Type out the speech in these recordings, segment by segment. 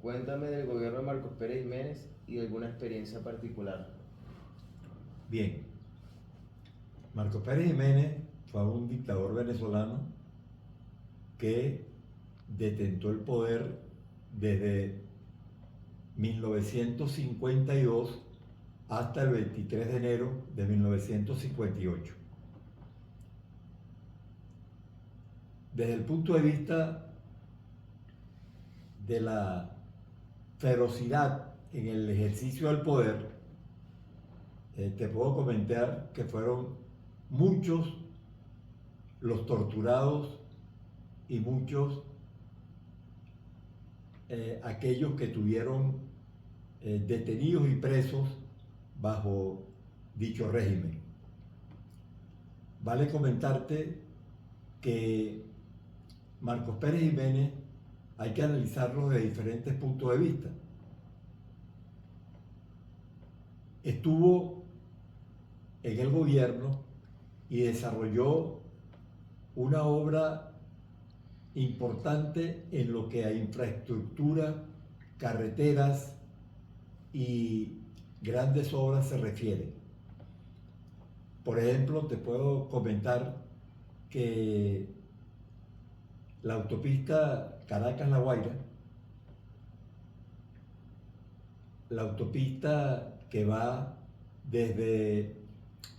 Cuéntame del gobierno de Marcos Pérez Jiménez y de alguna experiencia particular. Bien, Marcos Pérez Jiménez fue un dictador venezolano que detentó el poder desde 1952 hasta el 23 de enero de 1958. Desde el punto de vista de la ferocidad en el ejercicio del poder, te puedo comentar que fueron muchos los torturados y muchos aquellos que tuvieron detenidos y presos bajo dicho régimen. Vale comentarte que Marcos Pérez Jiménez hay que analizarlo de diferentes puntos de vista. Estuvo en el gobierno y desarrolló una obra importante en lo que a infraestructura, carreteras y grandes obras se refiere. Por ejemplo, te puedo comentar que la autopista Caracas-La Guaira, la autopista que va desde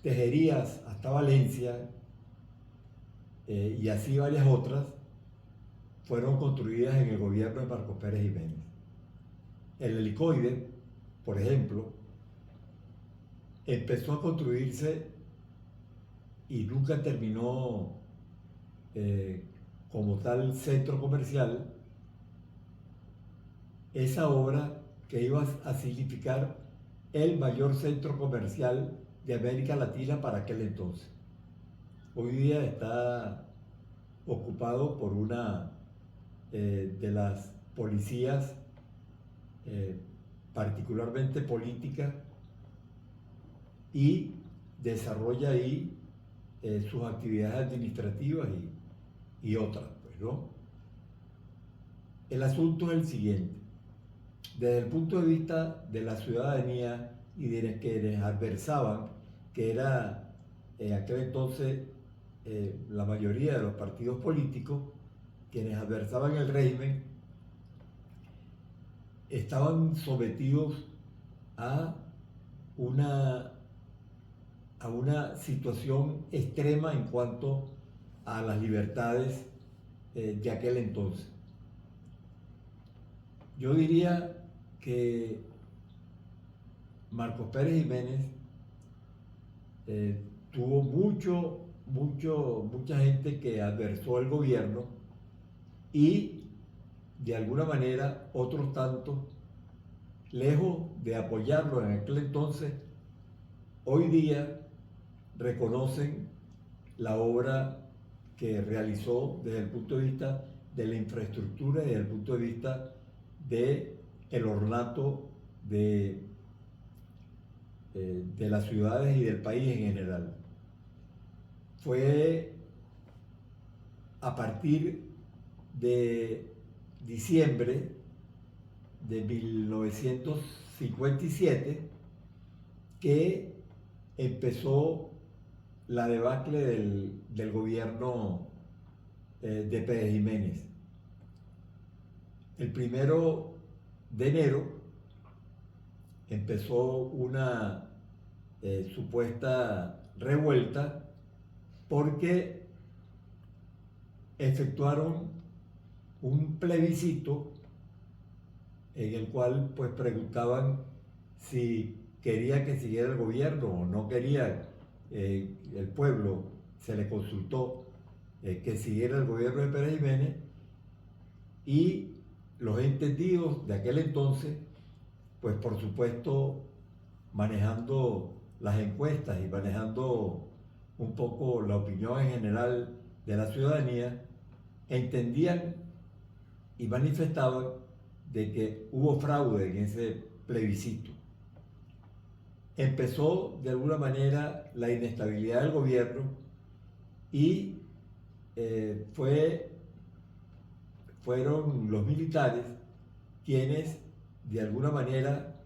Tejerías hasta Valencia, y así varias otras, fueron construidas en el gobierno de Marcos Pérez Jiménez. El helicoide, por ejemplo, empezó a construirse y nunca terminó como tal centro comercial esa obra que iba a significar el mayor centro comercial de América Latina para aquel entonces. Hoy día está ocupado por una de las policías, particularmente política, y desarrolla ahí sus actividades administrativas y otras, pues, ¿no? El asunto es el siguiente. Desde el punto de vista de la ciudadanía y de quienes adversaban, que era en aquel entonces la mayoría de los partidos políticos, quienes adversaban el régimen, estaban sometidos a una, a una situación extrema en cuanto a las libertades de aquel entonces. Yo diría que Marcos Pérez Jiménez tuvo mucha gente que adversó el gobierno y de alguna manera otros tantos, lejos de apoyarlo en aquel entonces, hoy día reconocen la obra que realizó desde el punto de vista de la infraestructura y desde el punto de vista del ornato de las ciudades y del país en general. Fue a partir de diciembre de 1957 que empezó la debacle del gobierno de Pérez Jiménez. El 1 de enero empezó una supuesta revuelta porque efectuaron un plebiscito en el cual pues preguntaban si quería que siguiera el gobierno o no quería. El pueblo se le consultó que siguiera el gobierno de Pérez Jiménez y los entendidos de aquel entonces, pues por supuesto manejando las encuestas y manejando un poco la opinión en general de la ciudadanía, entendían y manifestaban de que hubo fraude en ese plebiscito. Empezó de alguna manera la inestabilidad del gobierno y fueron los militares quienes de alguna manera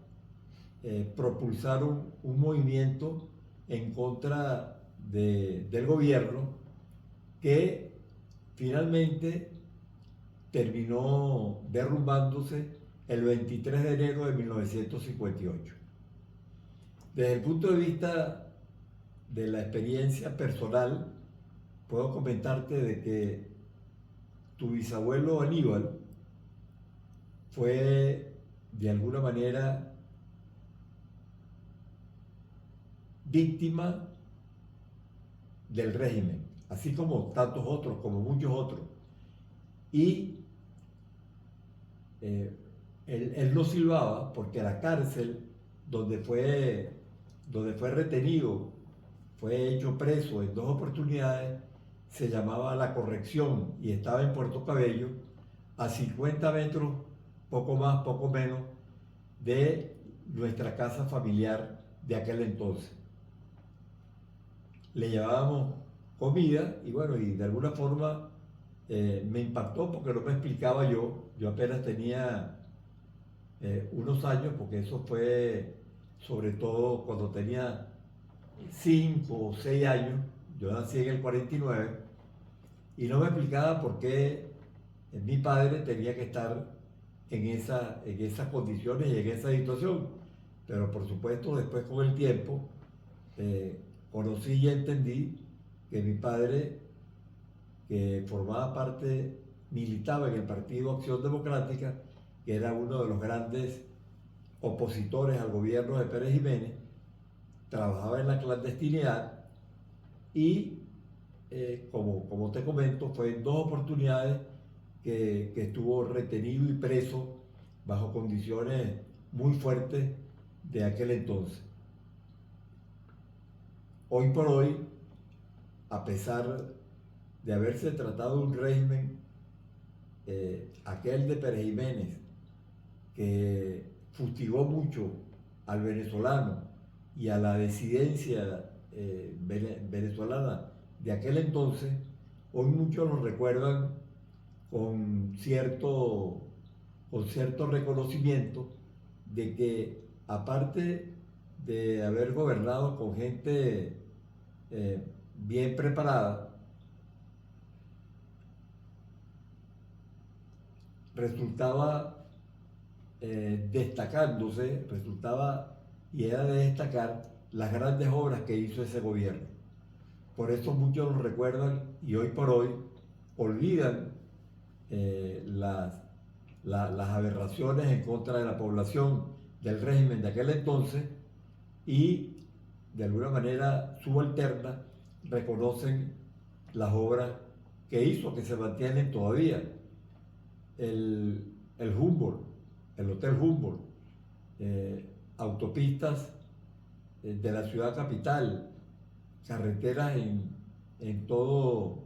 propulsaron un movimiento en contra del gobierno que finalmente terminó derrumbándose el 23 de enero de 1958. Desde el punto de vista de la experiencia personal, puedo comentarte de que tu bisabuelo Aníbal fue de alguna manera víctima del régimen, así como tantos otros, como muchos otros. Y él no silbaba porque la cárcel donde fue retenido, fue hecho preso en 2 oportunidades, se llamaba La Corrección y estaba en Puerto Cabello, a 50 metros, poco más, poco menos, de nuestra casa familiar de aquel entonces. Le llevábamos comida y bueno, y de alguna forma me impactó porque no me explicaba yo apenas tenía unos años, porque eso fue sobre todo cuando tenía 5 o 6 años, yo nací en el 49, y no me explicaba por qué mi padre tenía que estar en esas condiciones y en esa situación. Pero por supuesto después con el tiempo conocí y entendí que mi padre, que formaba parte, militaba en el Partido Acción Democrática, que era uno de los grandes opositores al gobierno de Pérez Jiménez, trabajaba en la clandestinidad y, como te comento, fue en 2 oportunidades que estuvo retenido y preso bajo condiciones muy fuertes de aquel entonces. Hoy por hoy, a pesar de haberse tratado de un régimen, aquel de Pérez Jiménez, que fustigó mucho al venezolano y a la disidencia venezolana de aquel entonces, hoy muchos lo recuerdan con cierto reconocimiento de que, aparte de haber gobernado con gente bien preparada, resultaba y era de destacar las grandes obras que hizo ese gobierno. Por eso muchos lo recuerdan y hoy por hoy olvidan las aberraciones en contra de la población del régimen de aquel entonces y de alguna manera subalterna reconocen las obras que hizo, que se mantienen todavía. El Humboldt, el Hotel Humboldt, autopistas de la ciudad capital, carreteras en todo